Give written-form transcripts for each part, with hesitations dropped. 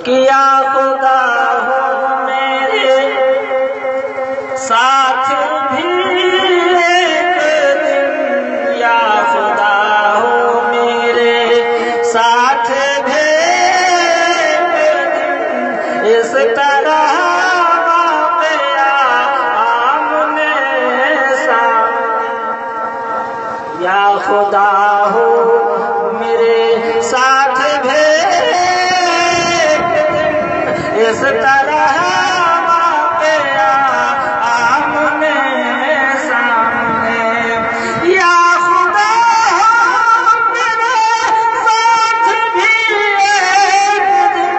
کیا خدا ہو میرے ساتھ بھی ایک دن، یا خدا ہو میرے ساتھ بھی ایک دن، اس طرح واقعہ آمنے سامنے، یا خدا ہو میرے ساتھ بھی اس طرح واقعہ آمنے سامنے، یا خدا ہو میرے ساتھ بھی ایک دن،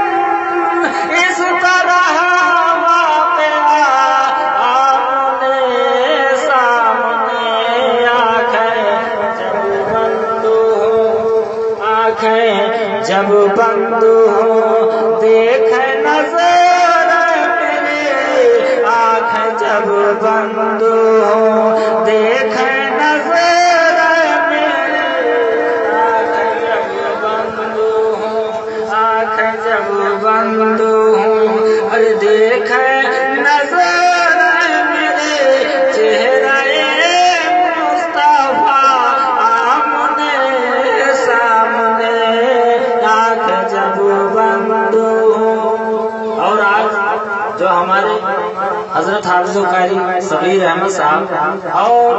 اس طرح واقعہ آمنے سامنے، آنکھیں جب بند ہو دیکھے نظر میری، آنکھیں جب بند ہو دیکھے نظر میری، آنکھیں جب بند ہو، آنکھیں جب بند ہو اور دیکھے نظر میرے، چہرہ مصطفیٰ آمنے سامنے، آنکھیں جب بند ہو۔ اور آج جو ہمارے حضرت حافظ قاری صغیر احمد صاحب اور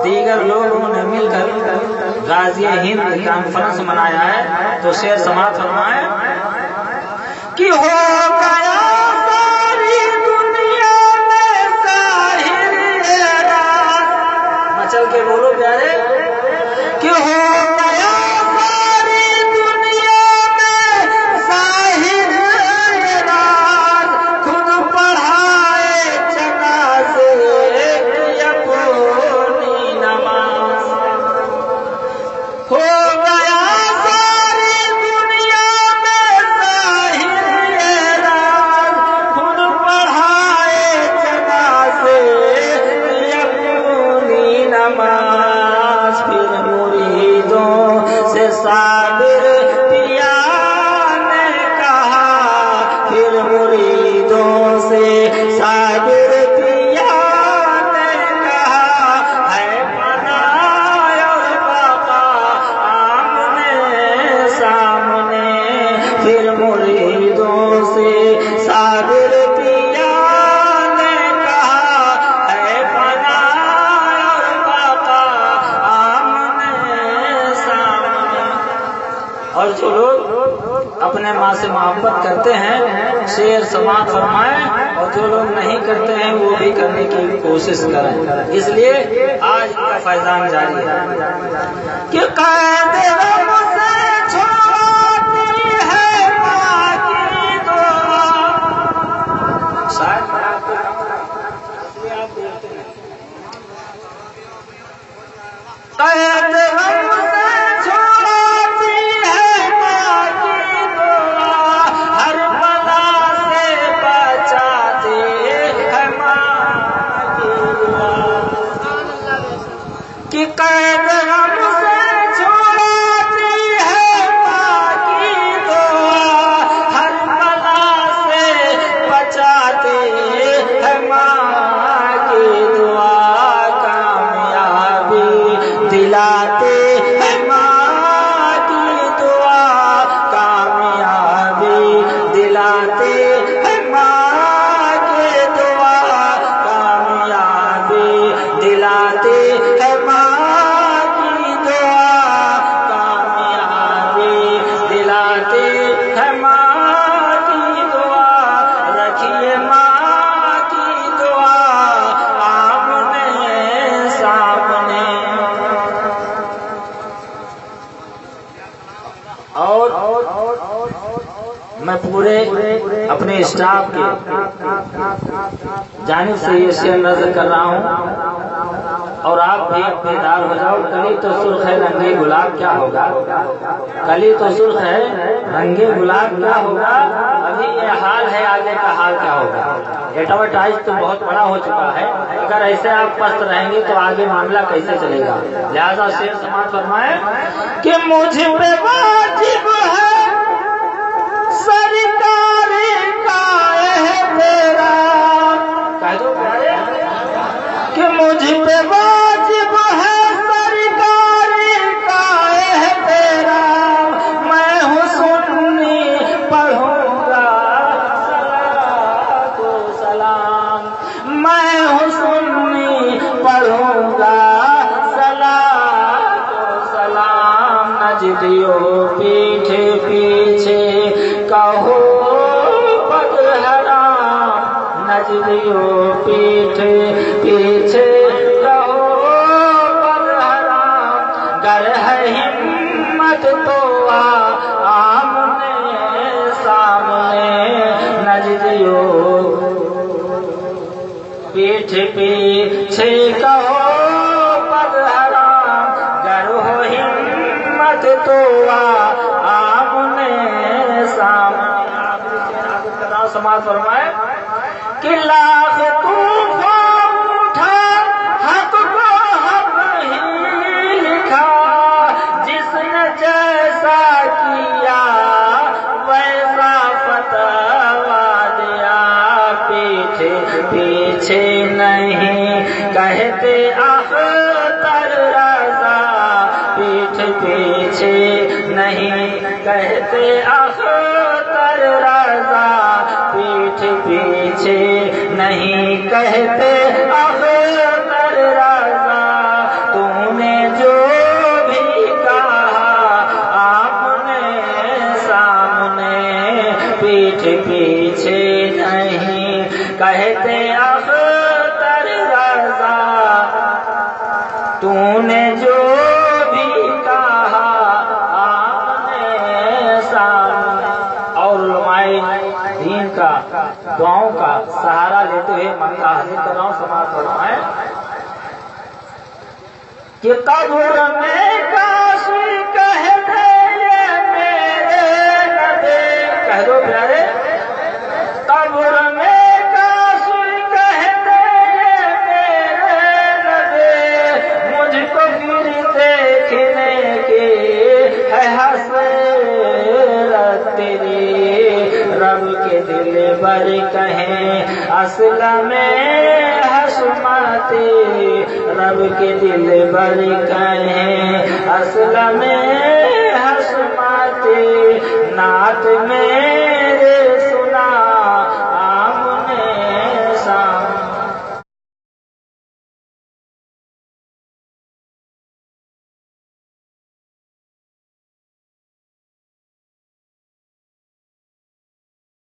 دیگر لوگوں نے مل کر غازی ہند کانفرنس منایا ہے، تو شعر سماعت فرمائیں کہ ہو گیا ساری دنیا میں ظاہر راز، مچل کے بولو پیارے، کہ ہو گیا ساری دنیا میں ظاہر راز، خود پڑھائے جنازے کی اپنی نماز، ہو گیا ساری دنیا میں ظاہر راز، خود پڑھائے جنازے کی اپنی نماز، پھر مریدوں سے صابر پیا نے کہا، پھر مریدوں سے صابر پیا نے کہا، ہے پناہ اور بقا آمنے سامنے، پھر مریدوں سے صابر پیا نے کہا، ہے پناہ اور بقا آمنے سامنے۔ اور جو لوگ اپنے ماں سے محبت کرتے ہیں شعر سماعت فرمائیں، اور جو لوگ نہیں کرتے ہیں وہ بھی کرنے کی کوشش کریں، اس لیے آج کا فیضان جاری ہے کہ قید غم سے چھڑاتی ہے ماں کی دعا، شاید میں آپ کو اس لیے آپ بولتے ہیں، قید غم سے چھڑاتی ہے ماں کی دعا، ہر بلا سے بچاتی ہے ماں کی دعا، کہ قید غم سے چھڑاتی ہے ماں کی دعا، ہر بلا سے بچاتی ہے ماں کی دعا، کامیابی دلاتے ہیں ماں کی دعا، کامیابی دلاتے ہیں ماں کی دعا، کامیابی دلاتے ہیں ماں کی دعا، کامیابی دلاتے ہیں ماں کی دعا، رکھیے ماں کی دعا آمنے سامنے۔ اور میں پورے اپنے اسٹاف کے جانب سے یہ شعر نظر کر رہا ہوں، اور آپ بھی بیدار ہو جاؤ، کلی تو سرخ ہے رنگے گلاب کیا ہوگا، کلی تو سرخ ہے رنگے گلاب کیا ہوگا، ابھی یہ حال ہے آگے کا حال کیا ہوگا، ایڈورٹائز تو بہت بڑا ہو چکا ہے، اگر ایسے آپ پست رہیں گے تو آگے معاملہ کیسے چلے گا، لہذا شعر سماعت فرمائیں کہ مجھ پہ واجب ہے سرکار پڑھوں گا صلاۃ و سلام، میں ہوں سنی پڑھوں گا صلاۃ و سلام، نجدیوں پیٹھ پیچھے کہو بد حرام، نجدیوں پیٹھ پیچھے کہو بد حرام، گر ہے ہمت تو آمنے سامنے، نجدیوں پیٹھ پیچھے کہو بد حرام، گر ہو ہمت تو آمنے سامنے۔ سماعت فرمائے کہ لاکھ طوفان اٹھا حق کو حق ہی لکھا، جس نے جیسا کیا ویسا فتوا دیا، پیچھے پیچھے نہیں کہتے اختر رضا، پیٹھ پیچھے نہیں کہتے اختر رضا، پیٹھ پیچھے نہیں کہتے اختر رضا، تو نے جو بھی کہا آمنے سامنے، پیٹھ پیچھے نہیں کہتے اختر رضا، تو نے جو بھی کہا آمنے سامنے۔ اور علماء دین کا دعاؤں کا سہارا لیتے ہوئے منگا حاصل کر رہا ہوں، سماعت فرمائے کہ قبر میں کاش کہتے یہ میرے نبی، کہہ دو پیارے، قبر میں کاش کہتے یہ میرے نبی، مجھ کو پھر دیکھنے کی ہے حسرت تیری، رب کے دل بر کہیں اصل میں حشمتی، رب کے دل بر کہیں اصل میں حشمتی، نعت میں